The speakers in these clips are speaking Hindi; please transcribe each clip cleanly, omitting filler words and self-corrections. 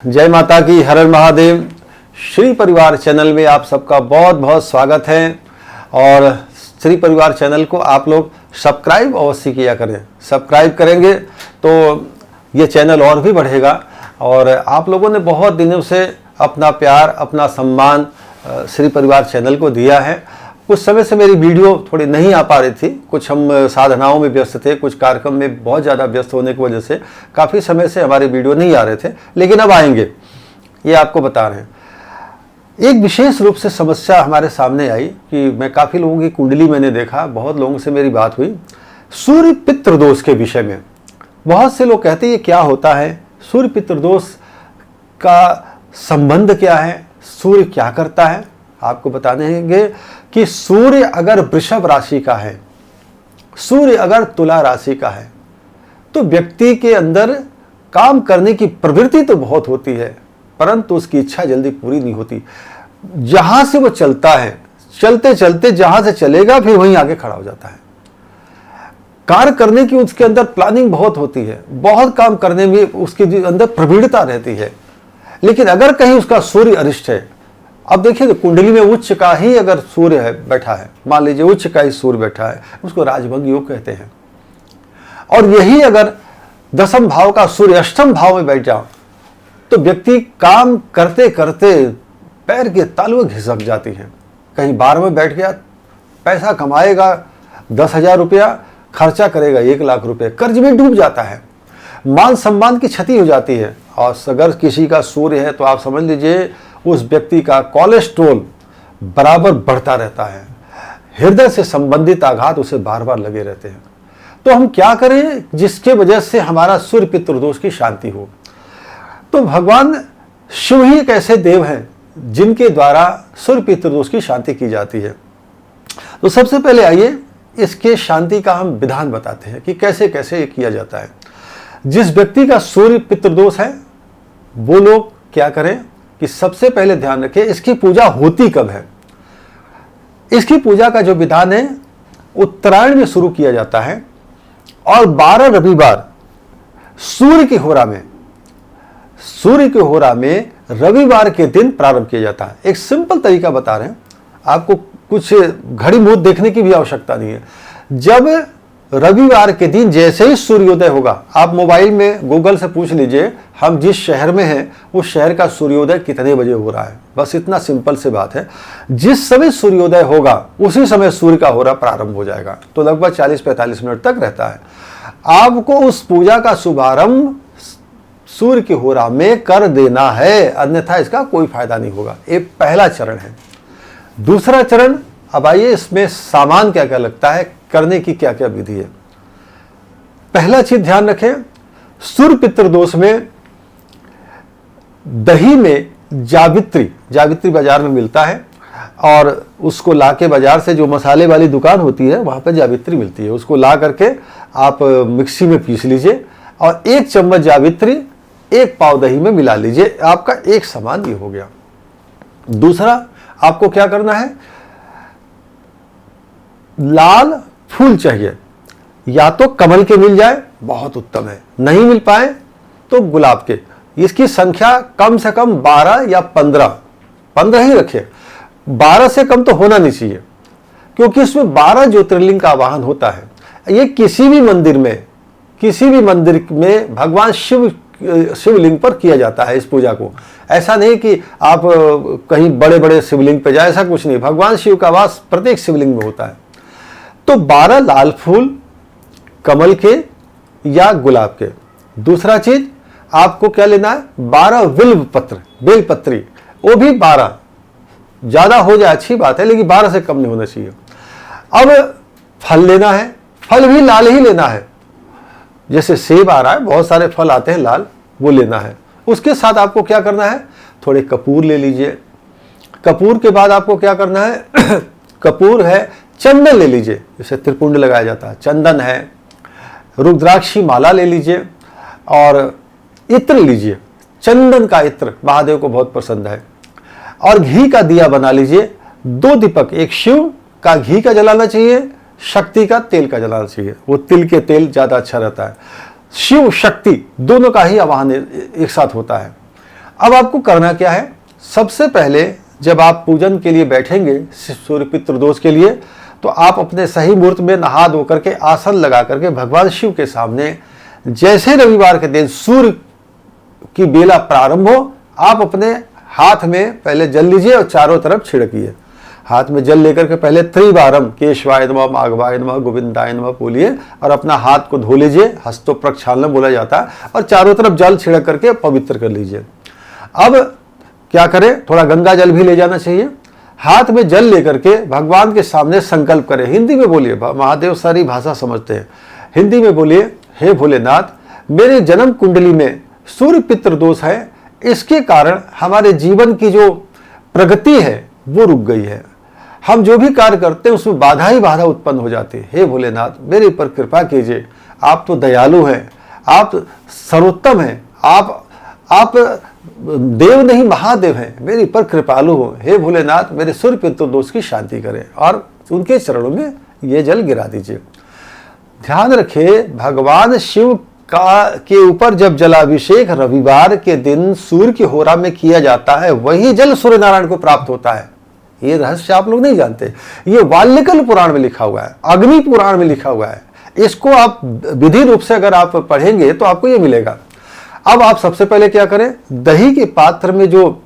जय माता की, हर हर महादेव। श्री परिवार चैनल में आप सबका बहुत बहुत स्वागत है। और श्री परिवार चैनल को आप लोग सब्सक्राइब अवश्य किया करें। सब्सक्राइब करेंगे तो ये चैनल और भी बढ़ेगा। और आप लोगों ने बहुत दिनों से अपना प्यार, अपना सम्मान श्री परिवार चैनल को दिया है। कुछ समय से मेरी वीडियो थोड़ी नहीं आ पा रही थी, कुछ हम साधनाओं में व्यस्त थे, कुछ कार्यक्रम में बहुत ज़्यादा व्यस्त होने की वजह से काफ़ी समय से हमारे वीडियो नहीं आ रहे थे, लेकिन अब आएंगे, ये आपको बता रहे हैं। एक विशेष रूप से समस्या हमारे सामने आई कि मैं काफ़ी लोगों की कुंडली मैंने देखा, बहुत लोगों से मेरी बात हुई सूर्य पितृ दोष के विषय में। बहुत से लोग कहते हैं ये क्या होता है, सूर्य पितृ दोष का संबंध क्या है, सूर्य क्या करता है। आपको बताएंगे कि सूर्य अगर वृषभ राशि का है, सूर्य अगर तुला राशि का है, तो व्यक्ति के अंदर काम करने की प्रवृत्ति तो बहुत होती है, परंतु उसकी इच्छा जल्दी पूरी नहीं होती। जहां से वो चलता है, चलते चलते जहां से चलेगा फिर वहीं आगे खड़ा हो जाता है। कार्य करने की उसके अंदर प्लानिंग बहुत होती है, बहुत काम करने में उसके अंदर प्रवीणता रहती है। लेकिन अगर कहीं उसका सूर्य अरिष्ट है, अब देखिए कुंडली में उच्च का ही अगर सूर्य है बैठा है, मान लीजिए उच्च का ही सूर्य बैठा है, उसको राजभंग योग कहते हैं। और यही अगर दसम भाव का सूर्य अष्टम भाव में बैठ जाओ तो व्यक्ति काम करते करते पैर के तालुएं घिसक जाती हैं। कहीं 12 में बैठ गया, पैसा कमाएगा 10,000 रुपया, खर्चा करेगा 1,00,000 रुपये, कर्ज में डूब जाता है, मान सम्मान की क्षति हो जाती है। और अगर किसी का सूर्य है तो आप समझ लीजिए उस व्यक्ति का कोलेस्ट्रॉल बराबर बढ़ता रहता है, हृदय से संबंधित आघात उसे बार बार लगे रहते हैं। तो हम क्या करें जिसके वजह से हमारा सूर्य पितृदोष की शांति हो। तो भगवान शिव ही एक ऐसे देव हैं जिनके द्वारा सूर्य पितृदोष की शांति की जाती है। तो सबसे पहले आइए इसके शांति का हम विधान बताते हैं कि कैसे कैसे ये किया जाता है। जिस व्यक्ति का सूर्य पितृदोष है वो लोग क्या करें कि सबसे पहले ध्यान रखें इसकी पूजा होती कब है। इसकी पूजा का जो विधान है उत्तरायण में शुरू किया जाता है और 12 रविवार सूर्य की होरा में रविवार के दिन प्रारंभ किया जाता है। एक सिंपल तरीका बता रहे हैं, आपको कुछ घड़ी मुहूर्त देखने की भी आवश्यकता नहीं है। जब रविवार के दिन जैसे ही सूर्योदय होगा, आप मोबाइल में गूगल से पूछ लीजिए हम जिस शहर में हैं उस शहर का सूर्योदय कितने बजे हो रहा है, बस इतना सिंपल से बात है। जिस समय सूर्योदय होगा उसी समय सूर्य का होरा प्रारंभ हो जाएगा, तो लगभग 40-45 मिनट तक रहता है। आपको उस पूजा का शुभारंभ सूर्य के होरा में कर देना है, अन्यथा इसका कोई फायदा नहीं होगा। ये पहला चरण है। दूसरा चरण, अब आइए इसमें सामान क्या क्या लगता है, करने की क्या क्या विधि है। पहला चीज ध्यान रखें, सूर्य पितृदोष में दही में जावित्री बाजार में मिलता है और उसको लाके बाजार से जो मसाले वाली दुकान होती है वहां पर जावित्री मिलती है, उसको ला करके आप मिक्सी में पीस लीजिए और 1 चम्मच जावित्री 1 पाव दही में मिला लीजिए, आपका एक सामान ये हो गया। दूसरा आपको क्या करना है, लाल फूल चाहिए, या तो कमल के मिल जाए बहुत उत्तम है, नहीं मिल पाए तो गुलाब के। इसकी संख्या कम से कम 12 या 15 ही रखिए, 12 से कम तो होना नहीं चाहिए, क्योंकि इसमें 12 ज्योतिर्लिंग का आवाहन होता है। ये किसी भी मंदिर में भगवान शिवलिंग पर किया जाता है इस पूजा को। ऐसा नहीं कि आप कहीं बड़े बड़े शिवलिंग पे जाए, ऐसा कुछ नहीं। भगवान शिव का वास प्रत्येक शिवलिंग में होता है। तो 12 लाल फूल कमल के या गुलाब के। दूसरा चीज आपको क्या लेना है, 12 बेलपत्री, वो भी 12, ज्यादा हो जाए अच्छी बात है लेकिन 12 से कम नहीं होना चाहिए। अब फल लेना है, फल भी लाल ही लेना है, जैसे सेब आ रहा है, बहुत सारे फल आते हैं लाल, वो लेना है। उसके साथ आपको क्या करना है, थोड़े कपूर ले लीजिए। कपूर के बाद आपको क्या करना है कपूर है, चंदन ले लीजिए, जैसे त्रिपुंड लगाया जाता है, चंदन है, रुद्राक्षी माला ले लीजिए और इत्र लीजिए। चंदन का इत्र महादेव को बहुत पसंद है। और घी का दिया बना लीजिए, 2 दीपक, एक शिव का घी का जलाना चाहिए, शक्ति का तेल का जलाना चाहिए, वो तिल के तेल ज्यादा अच्छा रहता है। शिव शक्ति दोनों का ही आवाहन एक साथ होता है। अब आपको करना क्या है, सबसे पहले जब आप पूजन के लिए बैठेंगे सूर्य पितृ दोष के लिए, तो आप अपने सही मुहूर्त में नहा धो करके आसन लगा करके भगवान शिव के सामने जैसे रविवार के दिन सूर्य की बेला प्रारंभ हो, आप अपने हाथ में पहले जल लीजिए और चारों तरफ छिड़किए। हाथ में जल लेकर के पहले त्रिवारम केशवाय नमः, माघवाय नमः, गोविंदाय नमः बोलिए और अपना हाथ को धो लीजिए, हस्तो प्रक्षालन बोला जाता है, और चारों तरफ जल छिड़क करके पवित्र कर लीजिए। अब क्या करें, थोड़ा गंगा जल भी ले जाना चाहिए। हाथ में जल लेकर के भगवान के सामने संकल्प करें, हिंदी में बोलिए, महादेव सारी भाषा समझते हैं, हिंदी में बोलिए, हे भोलेनाथ, मेरे जन्म कुंडली में सूर्य पितृ दोष है, इसके कारण हमारे जीवन की जो प्रगति है वो रुक गई है, हम जो भी कार्य करते हैं उसमें बाधा ही बाधा उत्पन्न हो जाती है। हे भोलेनाथ, मेरे ऊपर कृपा कीजिए, आप तो दयालु हैं, आप सर्वोत्तम हैं, आप देव नहीं महादेव हैं, मेरे ऊपर कृपालु हो। हे भोलेनाथ, मेरे सूर्य पितृ दोष की शांति करें और उनके चरणों में ये जल गिरा दीजिए। ध्यान रखिए, भगवान शिव के ऊपर जब जलाभिषेक रविवार के दिन सूर्य की होरा में किया जाता है, वही जल सूर्य नारायण को प्राप्त होता है। ये रहस्य आप लोग नहीं जानते, ये वाल्मीकि पुराण में लिखा हुआ है, अग्नि पुराण में लिखा हुआ है। इसको आप विधि रूप से अगर आप पढ़ेंगे तो आपको ये मिलेगा। अब आप सबसे पहले क्या करें, दही के पात्र में जो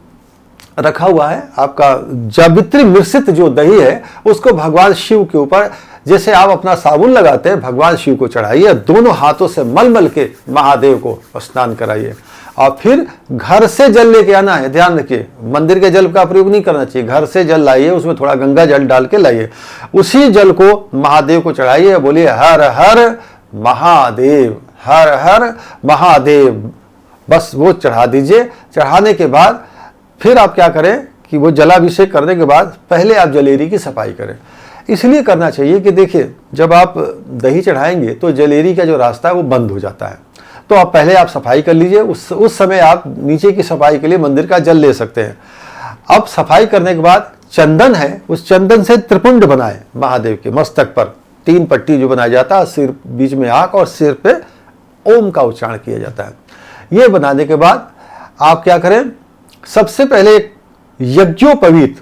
रखा हुआ है आपका जावित्री मिश्रित जो दही है, उसको भगवान शिव के ऊपर जैसे आप अपना साबुन लगाते हैं भगवान शिव को चढ़ाइए, दोनों हाथों से मल के महादेव को स्नान कराइए और फिर घर से जल लेके आना है। ध्यान रखिए, मंदिर के जल का प्रयोग नहीं करना चाहिए, घर से जल लाइए, उसमें थोड़ा गंगा जल डाल के लाइए, उसी जल को महादेव को चढ़ाइए, बोलिए हर हर महादेव, हर हर महादेव, बस वो चढ़ा दीजिए। चढ़ाने के बाद फिर आप क्या करें कि वो जलाभिषेक करने के बाद पहले आप जलेरी की सफाई करें। इसलिए करना चाहिए कि देखिए, जब आप दही चढ़ाएंगे तो जलेरी का जो रास्ता है वो बंद हो जाता है, तो आप पहले आप सफाई कर लीजिए। उस समय आप नीचे की सफाई के लिए मंदिर का जल ले सकते हैं। अब सफाई करने के बाद चंदन है, उस चंदन से त्रिपुंड बनाए महादेव के मस्तक पर, 3 पट्टी जो बनाया जाता है, सिर बीच में आंख और सिर पे ओम का उच्चारण किया जाता है। ये बनाने के बाद आप क्या करें, सबसे पहले यज्ञोपवीत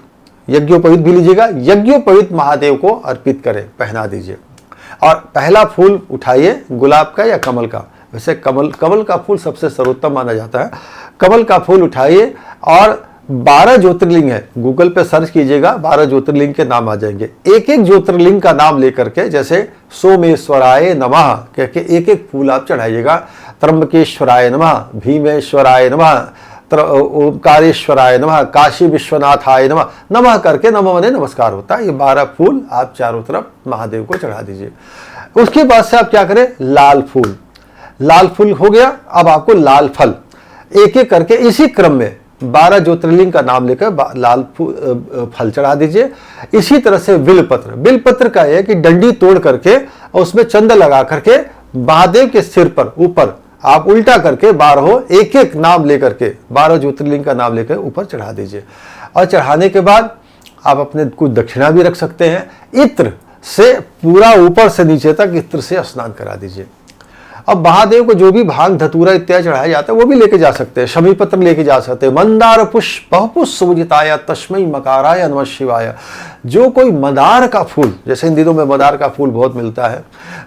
भी लीजिएगा, यज्ञोपवीत महादेव को अर्पित करें, पहना दीजिए। और पहला फूल उठाइए गुलाब का या कमल का, वैसे कमल का फूल सबसे सर्वोत्तम माना जाता है। कमल का फूल उठाइए और 12 ज्योतिर्लिंग है, गूगल पे सर्च कीजिएगा, 12 ज्योतिर्लिंग के नाम आ जाएंगे। एक एक ज्योतिर्लिंग का नाम लेकर के, जैसे सोमेश्वराय नमः कह के एक एक फूल आप चढ़ाइएगा, त्र्यंबकेश्वराय नमः, भीमेश्वराय नमः, ओंकारेश्वराय नमः, काशी विश्वनाथाय नमः, नमः करके, नमः माने नमस्कार होता है। ये 12 फूल आप चारों तरफ महादेव को चढ़ा दीजिए। उसके बाद से आप क्या करें, लाल फूल हो गया। अब आपको लाल फल एक एक करके इसी क्रम में 12 ज्योतिर्लिंग का नाम लेकर लाल फल चढ़ा दीजिए। इसी तरह से बिलपत्र का है कि डंडी तोड़ करके और उसमें चंदन लगा करके महादेव के सिर पर ऊपर आप उल्टा करके 12 एक एक नाम लेकर के 12 ज्योतिर्लिंग का नाम लेकर ऊपर चढ़ा दीजिए। और चढ़ाने के बाद आप अपने कुछ दक्षिणा भी रख सकते हैं। इत्र से पूरा ऊपर से नीचे तक इत्र से स्नान करा दीजिए। अब महादेव को जो भी भांग धतूरा इत्यादि चढ़ाया जाता है वो भी लेके जा सकते हैं, शमी पत्र लेके जा सकते हैं। मंदार पुष्प बहुपुष्प सुजिताय तस्मै मकाराय नमः शिवाय। जो कोई मंदार का फूल, जैसे इन दिनों में मंदार का फूल बहुत मिलता है,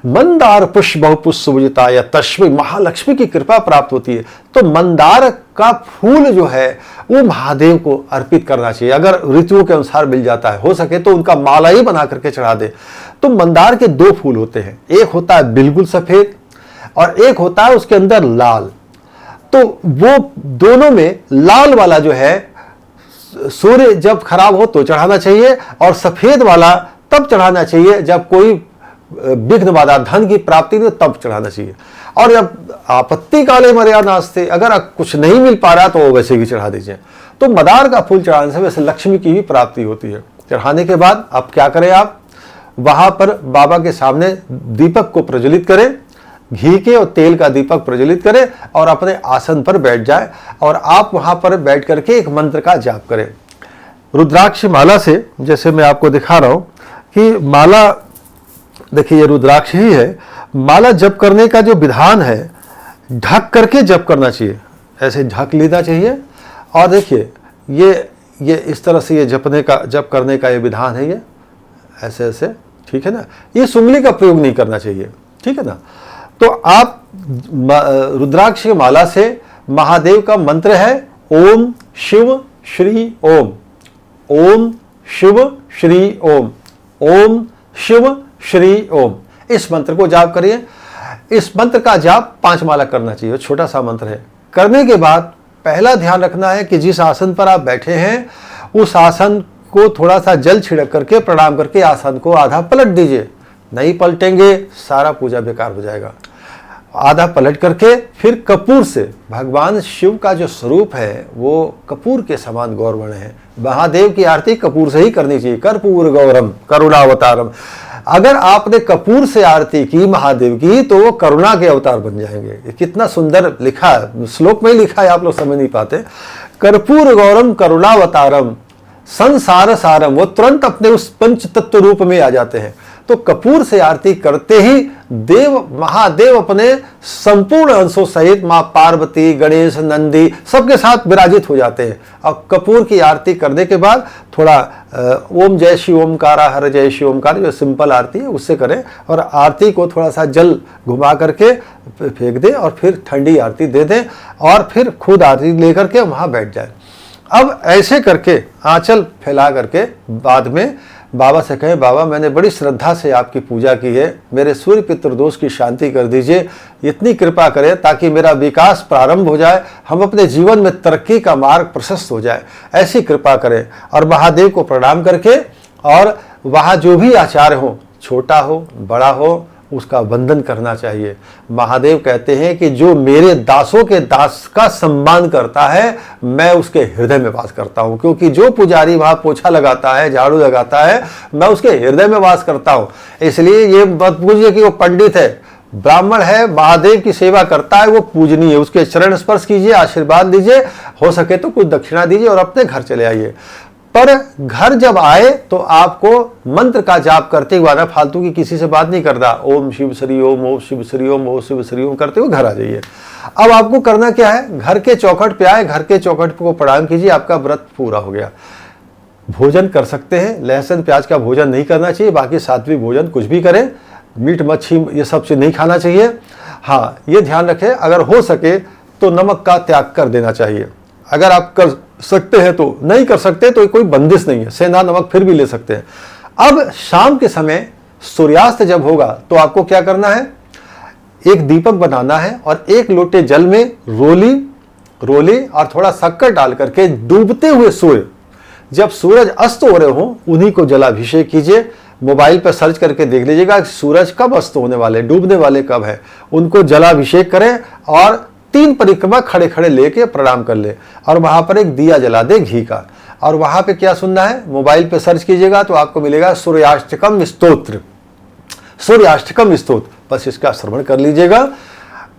मंदार पुष्प बहुपुष्प सुजिताय तस्मै, महालक्ष्मी की कृपा प्राप्त होती है। तो मंदार का फूल जो है वो महादेव को अर्पित करना चाहिए। अगर ऋतुओं के अनुसार मिल जाता है, हो सके तो उनका माला ही बना करके चढ़ा दे। तो मंदार के 2 फूल होते हैं, एक होता है बिल्कुल सफेद और एक होता है उसके अंदर लाल। तो वो दोनों में लाल वाला जो है सूर्य जब खराब हो तो चढ़ाना चाहिए, और सफेद वाला तब चढ़ाना चाहिए जब कोई विघ्न बाधा, धन की प्राप्ति नहीं, तब चढ़ाना चाहिए। और जब आपत्ति काले मर्यादा नास्ते, अगर कुछ नहीं मिल पा रहा तो वैसे भी चढ़ा दीजिए। तो मंदार का फूल चढ़ाने से वैसे लक्ष्मी की भी प्राप्ति होती है। चढ़ाने के बाद आप क्या करें, आप वहां पर बाबा के सामने दीपक को प्रज्वलित करें, घी के और तेल का दीपक प्रज्वलित करें और अपने आसन पर बैठ जाए। और आप वहां पर बैठ करके एक मंत्र का जाप करें रुद्राक्ष माला से। जैसे मैं आपको दिखा रहा हूं कि माला, देखिए ये रुद्राक्ष ही है। माला जप करने का जो विधान है, ढक करके जप करना चाहिए, ऐसे ढक लेना चाहिए और देखिए ये इस तरह से ये जप करने का ये विधान है, ये ऐसे ऐसे, ठीक है ना। ये सुंगली का प्रयोग नहीं करना चाहिए, ठीक है ना। तो आप रुद्राक्ष की माला से महादेव का मंत्र है ओम शिव श्री ओम, ओम शिव श्री ओम, ओम शिव श्री ओम। इस मंत्र को जाप करिए। इस मंत्र का जाप 5 माला करना चाहिए, छोटा सा मंत्र है। करने के बाद पहला ध्यान रखना है कि जिस आसन पर आप बैठे हैं उस आसन को थोड़ा सा जल छिड़क करके प्रणाम करके आसन को आधा पलट दीजिए। नहीं पलटेंगे सारा पूजा बेकार हो जाएगा। आधा पलट करके फिर कपूर से, भगवान शिव का जो स्वरूप है वो कपूर के समान गौरवर्ण है। महादेव की आरती कपूर से ही करनी चाहिए। कर्पूर गौरम करुणावतारम। अगर आपने कपूर से आरती की महादेव की तो वो करुणा के अवतार बन जाएंगे। ये कितना सुंदर लिखा है, श्लोक में ही लिखा है, आप लोग समझ नहीं पाते। कर्पूर गौरम करुणावतारम संसार सारम, वो तुरंत अपने उस पंच तत्व रूप में आ जाते हैं। तो कपूर से आरती करते ही देव महादेव अपने संपूर्ण अंशों सहित मां पार्वती, गणेश, नंदी सबके साथ विराजित हो जाते हैं। अब कपूर की आरती करने के बाद थोड़ा ओम जय शिव ओमकारा हर जय शिव ओमकार, जो सिंपल आरती है उससे करें और आरती को थोड़ा सा जल घुमा करके फेंक दें और फिर ठंडी आरती दे दें और फिर खुद आरती लेकर के वहाँ बैठ जाए। अब ऐसे करके आंचल फैला करके बाद में बाबा से कहें, बाबा मैंने बड़ी श्रद्धा से आपकी पूजा की है, मेरे सूर्य पितृदोष की शांति कर दीजिए, इतनी कृपा करें ताकि मेरा विकास प्रारंभ हो जाए, हम अपने जीवन में तरक्की का मार्ग प्रशस्त हो जाए, ऐसी कृपा करें। और महादेव को प्रणाम करके और वहाँ जो भी आचार्य हो, छोटा हो बड़ा हो, उसका वंदन करना चाहिए। महादेव कहते हैं कि जो मेरे दासों के दास का सम्मान करता है मैं उसके हृदय में वास करता हूं, क्योंकि जो पुजारी वहां पोछा लगाता है, झाड़ू लगाता है, मैं उसके हृदय में वास करता हूं। इसलिए ये मत पूछिए कि वो पंडित है, ब्राह्मण है, महादेव की सेवा करता है, वो पूजनीय है। उसके चरण स्पर्श कीजिए, आशीर्वाद दीजिए, हो सके तो कुछ दक्षिणा दीजिए और अपने घर चले आइए। पर घर जब आए तो आपको मंत्र का जाप करते हुए आना, फालतू की किसी से बात नहीं करना। ओम शिव श्री ओम, ओम शिव श्री ओम, ओम शिव श्री ओम करते हुए घर आ जाइए। अब आपको करना क्या है, घर के चौखट पे आए, घर के चौखट को प्रणाम कीजिए, आपका व्रत पूरा हो गया। भोजन कर सकते हैं, लहसुन प्याज का भोजन नहीं करना चाहिए, बाकी सात्विक भोजन कुछ भी करें, मीट मच्छी ये सब चीज नहीं खाना चाहिए। हाँ, ये ध्यान रखें अगर हो सके तो नमक का त्याग कर देना चाहिए। अगर आप कर सकते हैं तो, नहीं कर सकते तो कोई बंदिश नहीं है, सेंधा नमक फिर भी ले सकते हैं। अब शाम के समय सूर्यास्त जब होगा तो आपको क्या करना है, एक दीपक बनाना है और 1 लोटे जल में रोली और थोड़ा शक्कर डाल करके डूबते हुए सूर्य, जब सूरज अस्त हो रहे हो उन्हीं को जलाभिषेक कीजिए। मोबाइल पर सर्च करके देख लीजिएगा सूरज कब अस्त होने वाले, डूबने वाले कब है, उनको जलाभिषेक करें और 3 परिक्रमा खड़े खड़े लेके प्रणाम कर ले और वहां पर एक दिया जला दे घी का। और वहां पे क्या सुनना है, मोबाइल पे सर्च कीजिएगा तो आपको मिलेगा सूर्याष्टकम स्तोत्र, सूर्याष्टकम स्तोत्र, बस इसका श्रवण कर लीजिएगा।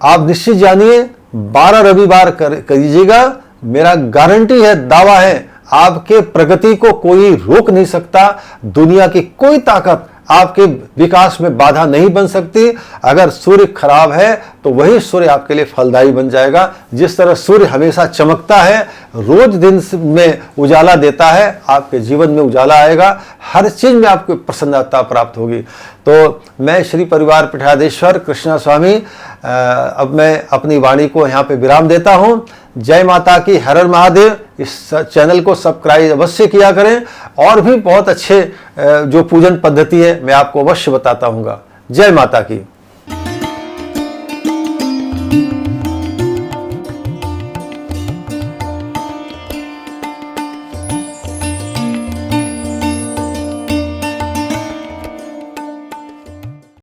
आप निश्चित जानिए 12 रविवार करिएगा, मेरा गारंटी है, दावा है, आपके प्रगति को कोई रोक नहीं सकता। दुनिया की कोई ताकत आपके विकास में बाधा नहीं बन सकती। अगर सूर्य खराब है तो वही सूर्य आपके लिए फलदायी बन जाएगा। जिस तरह सूर्य हमेशा चमकता है, रोज दिन में उजाला देता है, आपके जीवन में उजाला आएगा, हर चीज में आपको प्रसन्नता प्राप्त होगी। तो मैं श्री परिवार पीठाधीश्वर कृष्णा स्वामी अब मैं अपनी वाणी को यहाँ पे विराम देता हूँ। जय माता की, हर हर महादेव। इस चैनल को सब्सक्राइब अवश्य किया करें और भी बहुत अच्छे जो पूजन पद्धति है मैं आपको अवश्य बताता हूँगा। जय माता की।